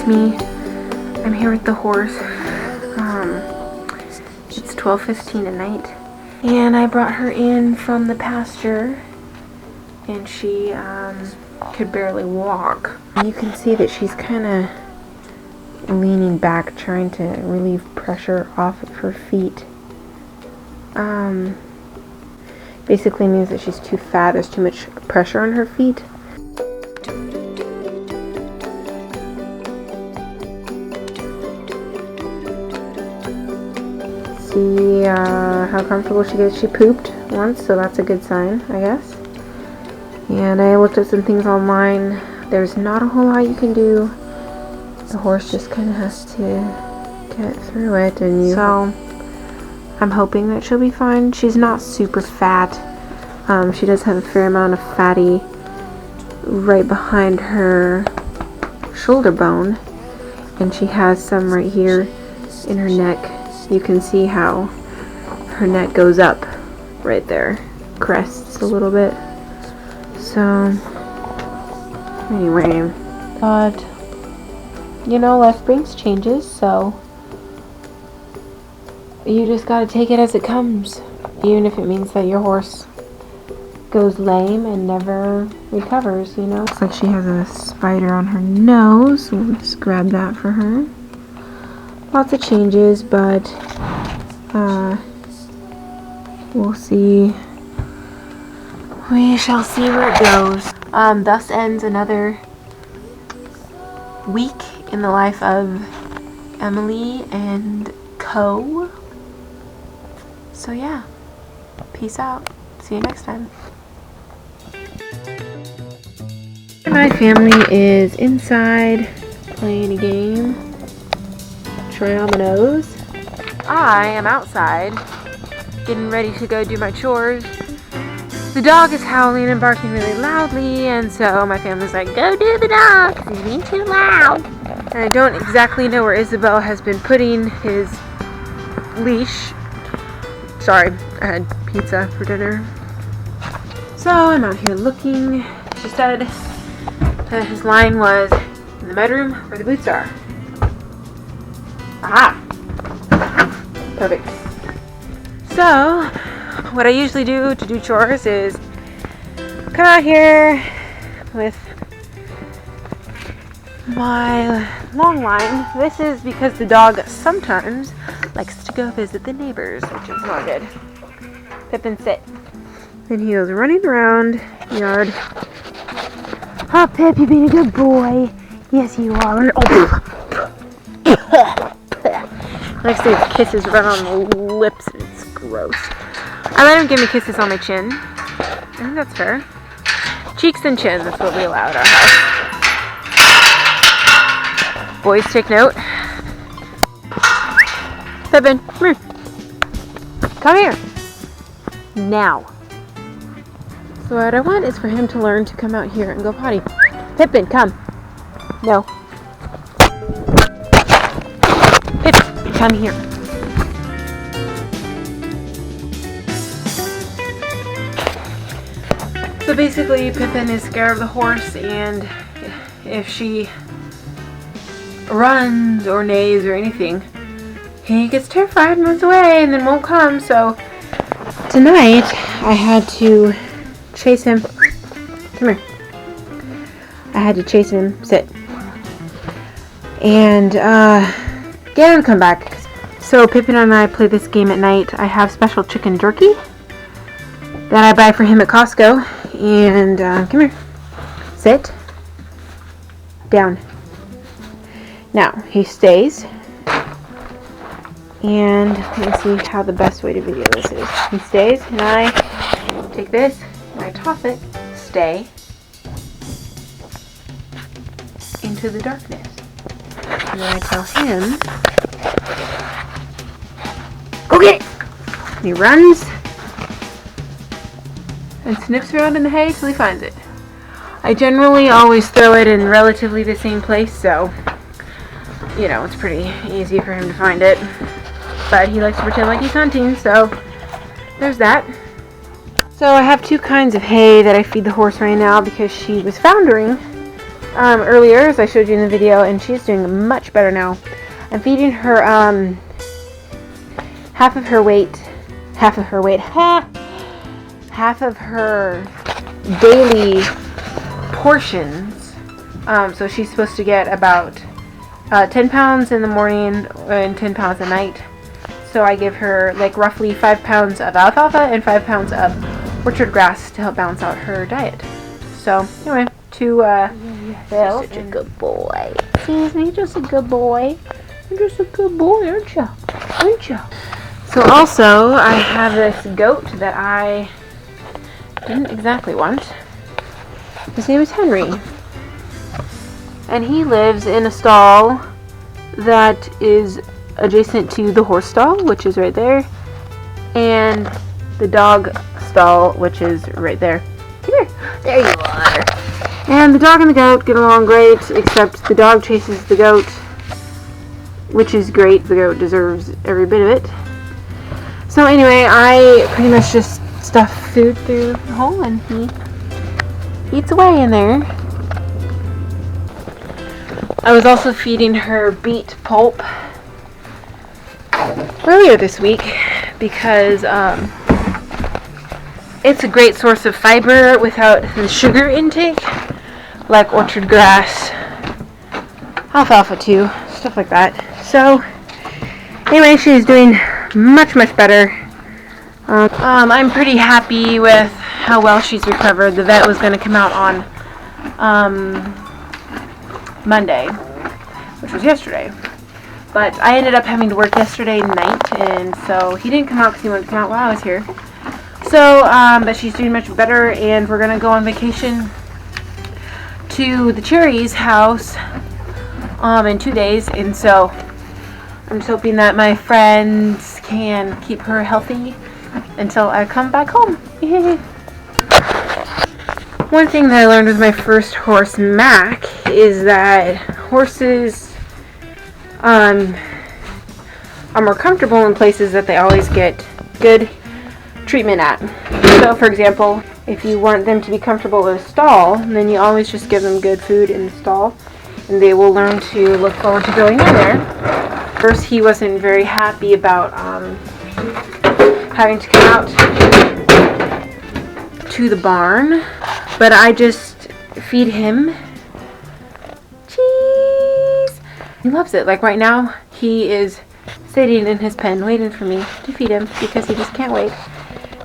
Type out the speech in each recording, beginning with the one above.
me. I'm here with the horse. It's 12:15 at night, and I brought her in from the pasture, and she could barely walk. You can see that she's kind of leaning back, trying to relieve pressure off of her feet. Basically means that she's too fat. There's too much pressure on her feet. See how comfortable she gets. She pooped once, so that's a good sign, I guess. And I looked at some things online. There's not a whole lot you can do. The horse just kind of has to get through it, and so I'm hoping that she'll be fine. She's not super fat. She does have a fair amount of fatty right behind her shoulder bone, and she has some right here in her neck. You can see how her neck goes up right there, crests a little bit. So anyway, but you know, life brings changes, so you just gotta take it as it comes, even if it means that your horse goes lame and never recovers, you know. Looks like she has a spider on her nose, so we'll just grab that for her. Lots of changes, but we'll see. We shall see where it goes. Thus ends another week in the life of Emily and Co. So yeah, peace out. See you next time. My family is inside playing a game. Try on the nose. I am outside getting ready to go do my chores. The dog is howling and barking really loudly, and so my family's like, go do the dog because he's being too loud. And I don't exactly know where Isabel has been putting his leash. Sorry, I had pizza for dinner. So I'm out here looking. She said that his line was in the bedroom where the boots are. Aha! Perfect. So, what I usually do to do chores is come out here with my long line. This is because the dog sometimes likes to go visit the neighbors, which is not good. Pippin, sit. And he was running around the yard. Oh, Pip, you're being a good boy. Yes, you are. Oh. Likes to get kisses right on the lips. It's gross. I let him give me kisses on my chin. I think that's fair. Cheeks and chin, that's what we allow at our house. Boys, take note. Pippin, come here. Come here. Now. So what I want is for him to learn to come out here and go potty. Pippin, come. No. Pippin, come here. So basically, Pippin is scared of the horse, and if she runs or neighs or anything, he gets terrified and runs away and then won't come. So tonight, I had to chase him. Come here. I had to chase him. Sit. And get him to come back. So Pippin and I play this game at night. I have special chicken jerky that I buy for him at Costco. And come here. Sit. Down. Now, he stays. And let me see how the best way to video this is. He stays, and I take this, and I toss it, stay, into the darkness. And then I tell him, go get it! And he runs and sniffs around in the hay till he finds it. I generally always throw it in relatively the same place, so, you know, it's pretty easy for him to find it. But he likes to pretend like he's hunting, so there's that. So I have two kinds of hay that I feed the horse right now because she was foundering earlier, as I showed you in the video, and she's doing much better now. I'm feeding her half of her daily portions. So she's supposed to get about 10 pounds in the morning and 10 pounds at night. So I give her like roughly 5 pounds of alfalfa and 5 pounds of orchard grass to help balance out her diet. So anyway, you're such a good boy. Excuse me, just a good boy. You're just a good boy, aren't you? Aren't you? So also, I have this goat that I didn't exactly want. His name is Henry. And he lives in a stall that is adjacent to the horse stall, which is right there, and the dog stall, which is right there. Come here. There you are. And the dog and the goat get along great, except the dog chases the goat, which is great. The goat deserves every bit of it. So anyway, I pretty much just stuff food through the hole and he eats away in there. I was also feeding her beet pulp earlier this week because it's a great source of fiber without the sugar intake, like orchard grass, alfalfa too, stuff like that. So anyway, she's doing much better. I'm pretty happy with how well she's recovered. The vet was going to come out on Monday, which was yesterday, but I ended up having to work yesterday night, and so he didn't come out because he wanted to come out while I was here. So but she's doing much better, and we're going to go on vacation to the Chores house in 2 days, and so I'm just hoping that my friends can keep her healthy until I come back home. One thing that I learned with my first horse, Mac, is that horses are more comfortable in places that they always get good treatment at. So for example, if you want them to be comfortable in a stall, then you always just give them good food in the stall, and they will learn to look forward to going in there. First, he wasn't very happy about having to come out to the barn, but I just feed him cheese. He loves it. Like right now, he is sitting in his pen waiting for me to feed him because he just can't wait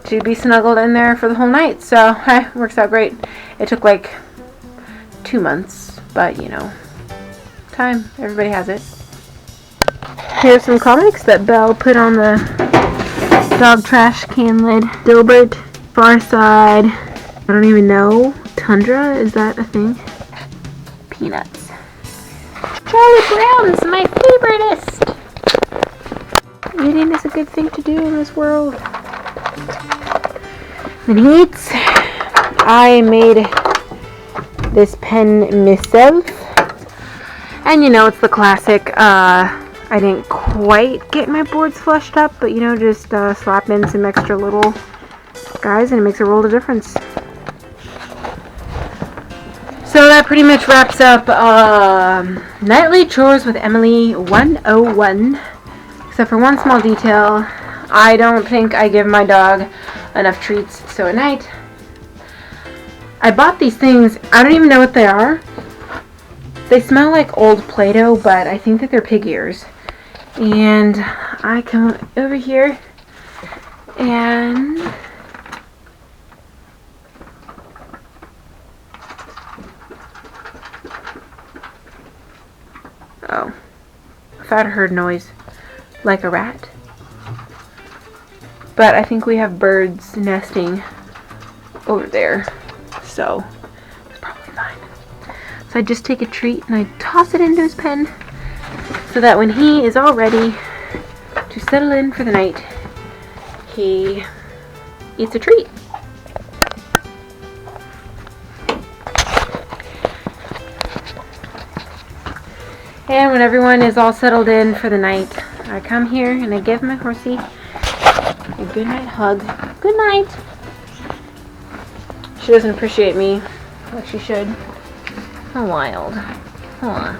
to be snuggled in there for the whole night. So it works out great. It took like 2 months, but you know, time. Everybody has it. Here's some comics that Belle put on the dog trash can lid. Dilbert, Far Side, I don't even know. Tundra, is that a thing? Peanuts. Charlie Brown is my favoriteest. Eating is a good thing to do in this world. Then he eats. I made this pen myself. And you know, it's the classic, I didn't quite get my boards flushed up, but you know, just slap in some extra little guys and it makes a world of difference. So that pretty much wraps up Nightly Chores with Emily 101. Except for one small detail, I don't think I give my dog enough treats, so at night, I bought these things, I don't even know what they are. They smell like old Play-Doh, but I think that they're pig ears. And I come over here and oh, I thought I heard noise like a rat. But I think we have birds nesting over there, so it's probably fine. So I just take a treat and I toss it into his pen so that when he is all ready to settle in for the night, he eats a treat. And when everyone is all settled in for the night, I come here and I give my horsey a good night hug. Good night. She doesn't appreciate me like she should. How wild. Huh.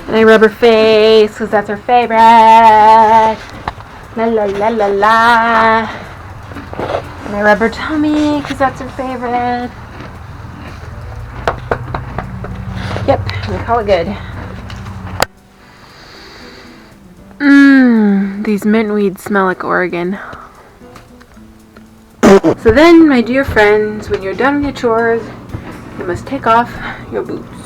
And I rub her face because that's her favorite. La la la la la. And I rub her tummy because that's her favorite. Yep, we call it good. These mint weeds smell like Oregon. So then, my dear friends, when you're done with your chores, you must take off your boots.